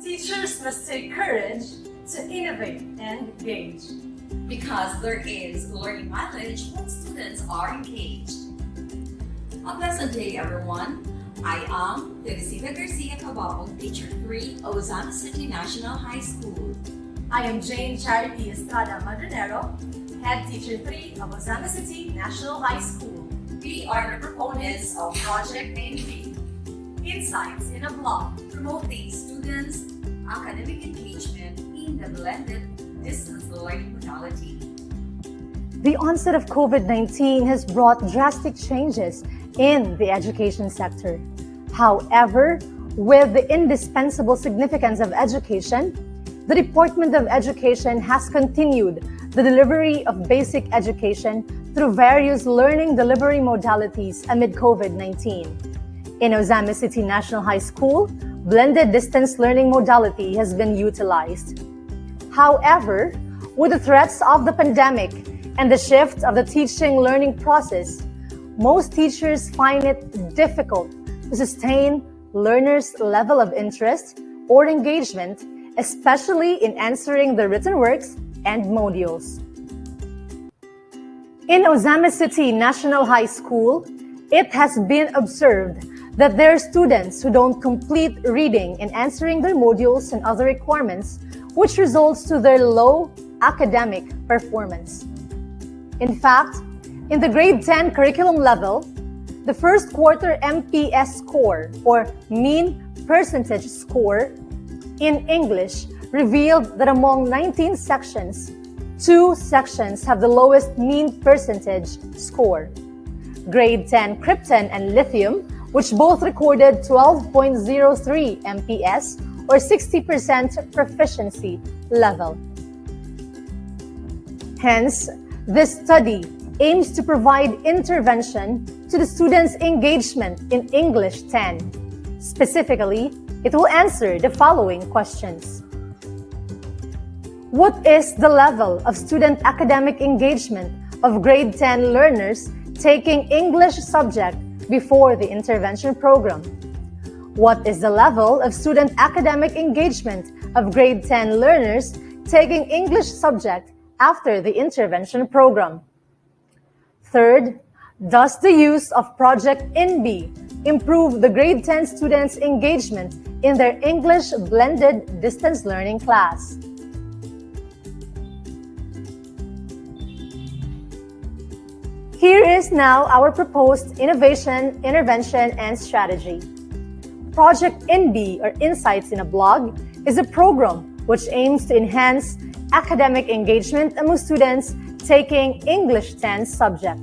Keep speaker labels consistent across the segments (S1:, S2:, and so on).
S1: Teachers must take courage to innovate and engage.
S2: Because there is learning mileage when students are engaged. A pleasant day, everyone. I am Teresita Cabaong, Teacher 3, Ozamiz City National High School.
S1: I am Jane Charity Estrada Madronero, Head Teacher 3 of Ozamiz City National High School.
S2: We are the proponents of Project NB,
S1: Insights in a Blog,
S2: promoting students' academic engagement in the blended distance learning modality.
S3: The onset of COVID-19 has brought drastic changes in the education sector. However, with the indispensable significance of education, the Department of Education has continued the delivery of basic education through various learning delivery modalities amid COVID-19. In Ozamiz City National High School, blended distance learning modality has been utilized. However, with the threats of the pandemic and the shift of the teaching-learning process, most teachers find it difficult to sustain learners' level of interest or engagement, especially in answering the written works and modules. In Ozamiz City National High School, it has been observed that there are students who don't complete reading and answering their modules and other requirements, which results to their low academic performance. In fact, in the grade 10 curriculum level, the first quarter MPS score, or mean percentage score, in English revealed that among 19 sections, 2 sections have the lowest mean percentage score. Grade 10 Krypton and Lithium, which both recorded 12.03 MPS, or 60% proficiency level. Hence, this study aims to provide intervention to the students' engagement in English 10. Specifically, it will answer the following questions. What is the level of student academic engagement of grade 10 learners taking English subject before the intervention program? What is the level of student academic engagement of grade 10 learners taking English subject after the intervention program? Third, does the use of Project NB improve the grade 10 students' engagement in their English blended distance learning class? Here is now our proposed innovation, intervention, and strategy. Project NB, or Insights in a Blog, is a program which aims to enhance academic engagement among students taking English 10 subject.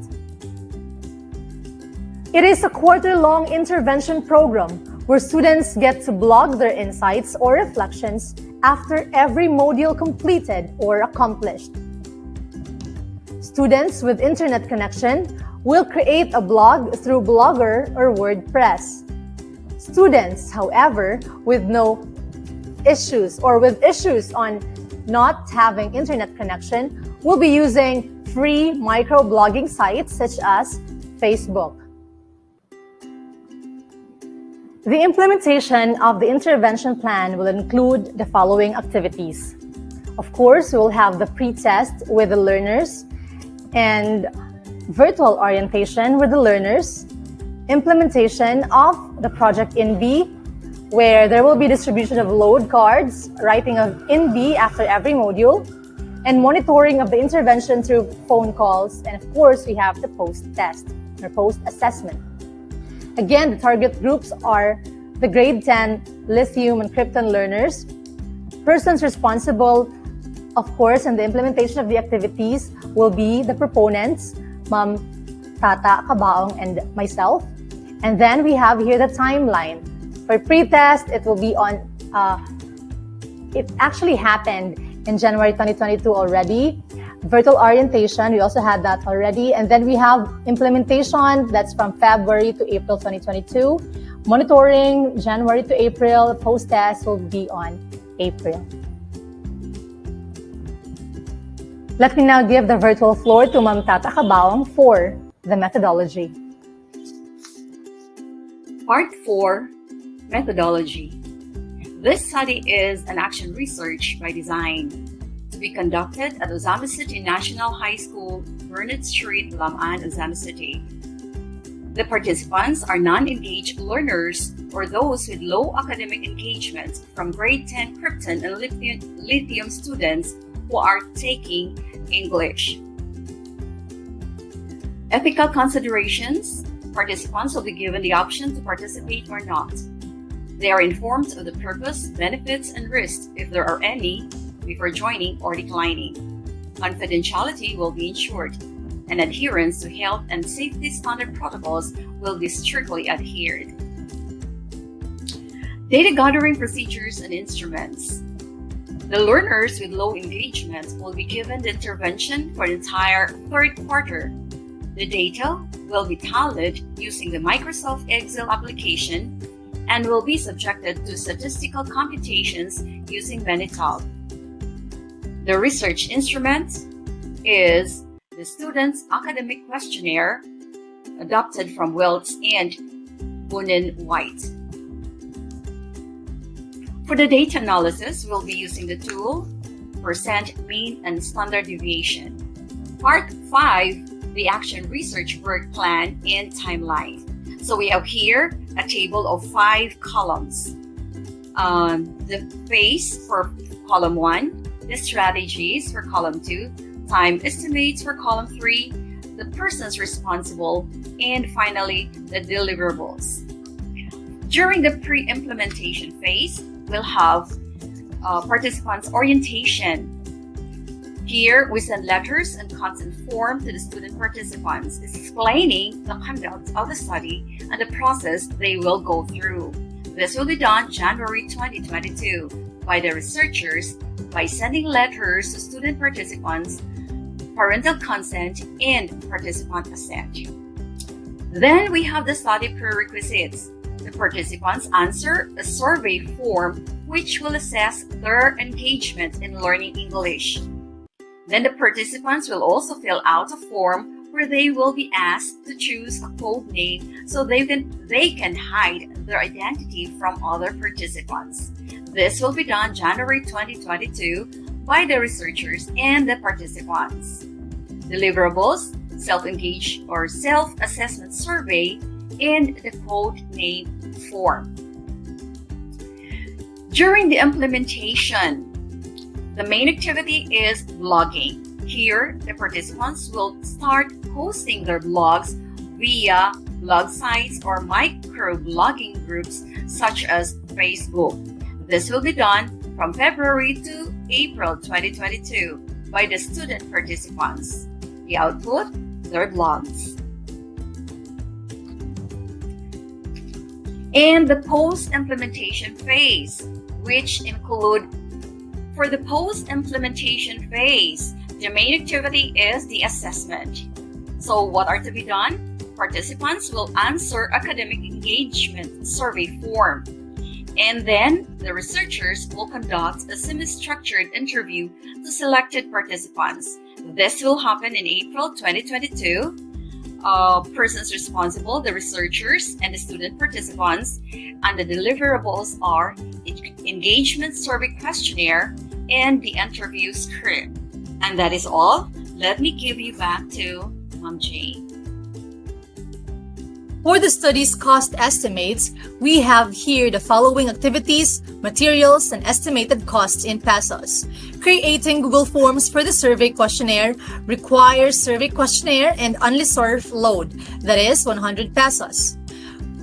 S3: It is a quarter-long intervention program where students get to blog their insights or reflections after every module completed or accomplished. Students with internet connection will create a blog through Blogger or WordPress. Students, however, with no issues or with issues on not having internet connection will be using free microblogging sites such as Facebook. The implementation of the intervention plan will include the following activities. Of course, we will have the pre-test with the learners and virtual orientation with the learners, implementation of the Project NB, where there will be distribution of load cards, writing of NB after every module, and monitoring of the intervention through phone calls, and of course, we have the post-test or post-assessment. Again, the target groups are the grade 10 Lithium and Krypton learners. Persons responsible, of course, in the implementation of the activities will be the proponents, Ma'am Tata Cabaong and myself. And then we have here the timeline. For pre-test, it will be on, it actually happened in January 2022 already. Virtual orientation, we also had that already. And then we have implementation, that's from February to April 2022. Monitoring, January to April. Post-test will be on April. Let me now give the virtual floor to Ma'am Tata Cabaong for the methodology.
S2: Part 4, Methodology. This study is an action research by design to be conducted at Ozamiz City National High School, Burnett Street, Lamaan, Ozamiz City. The participants are non-engaged learners or those with low academic engagement from grade 10 Krypton and Lithium students who are taking English. Ethical considerations. Participants will be given the option to participate or not. They are informed of the purpose, benefits, and risks, if there are any, before joining or declining. Confidentiality will be ensured, and adherence to health and safety standard protocols will be strictly adhered. Data gathering procedures and instruments. The learners with low engagement will be given the intervention for the entire third quarter. The data will be tallied using the Microsoft Excel application and will be subjected to statistical computations using Minitab. The research instrument is the student's academic questionnaire adopted from Welts and Bonin-White. For the data analysis, we'll be using the tool percent, mean, and standard deviation. Part 5, the action research work plan and timeline. So we have here a table of 5 columns. The phase for column 1, the strategies for column 2, time estimates for column 3, the persons responsible, and finally, the deliverables. During the pre-implementation phase, we'll have participants' orientation. Here, we send letters and consent form to the student participants explaining the conduct of the study and the process they will go through. This will be done January 2022 by the researchers by sending letters to student participants, parental consent, and participant assent. Then we have the study prerequisites. The participants answer a survey form which will assess their engagement in learning English. Then the participants will also fill out a form where they will be asked to choose a code name so they can hide their identity from other participants. This will be done January 2022 by the researchers and the participants. Deliverables, self-engaged or self-assessment survey, and the code name form. During the implementation, the main activity is blogging. Here, the participants will start posting their blogs via blog sites or micro-blogging groups such as Facebook. This will be done from February to April 2022 by the student participants. The output, their blogs. And the post-implementation phase, which include for the post-implementation phase, the main activity is the assessment. So what are to be done? Participants will answer academic engagement survey form. And then the researchers will conduct a semi-structured interview to selected participants. This will happen in April 2022. Persons responsible, the researchers and the student participants, and the deliverables are engagement survey questionnaire and the interview script. And that is all. Let me give you back to Ma'am Jane.
S3: For the study's cost estimates, we have here the following activities, materials, and estimated costs in pesos. Creating Google Forms for the survey questionnaire requires survey questionnaire and unreserved load, that is 100 pesos.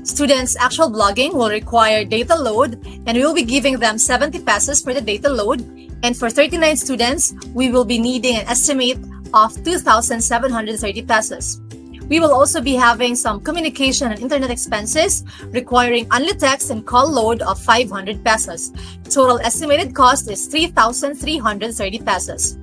S3: Students' actual blogging will require data load, and we will be giving them 70 pesos for the data load. And for 39 students, we will be needing an estimate of 2,730 pesos. We will also be having some communication and internet expenses requiring only text and call load of 500 pesos. Total estimated cost is 3,330 pesos.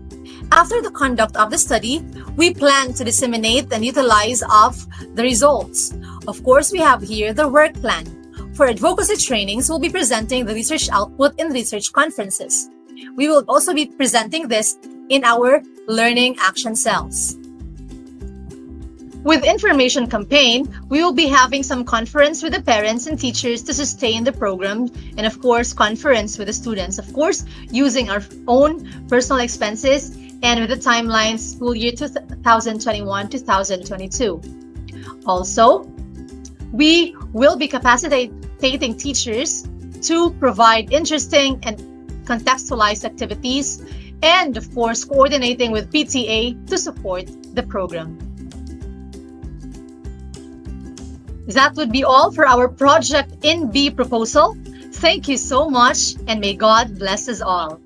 S3: After the conduct of the study, we plan to disseminate and utilize of the results. Of course, we have here the work plan. For advocacy trainings, we'll be presenting the research output in research conferences. We will also be presenting this in our learning action cells. With information campaign, we will be having some conference with the parents and teachers to sustain the program, and of course, conference with the students, of course, using our own personal expenses and with the timelines school year 2021-2022. Also, we will be capacitating teachers to provide interesting and contextualized activities, and of course, coordinating with PTA to support the program. That would be all for our Project In B proposal. Thank you so much, and may God bless us all.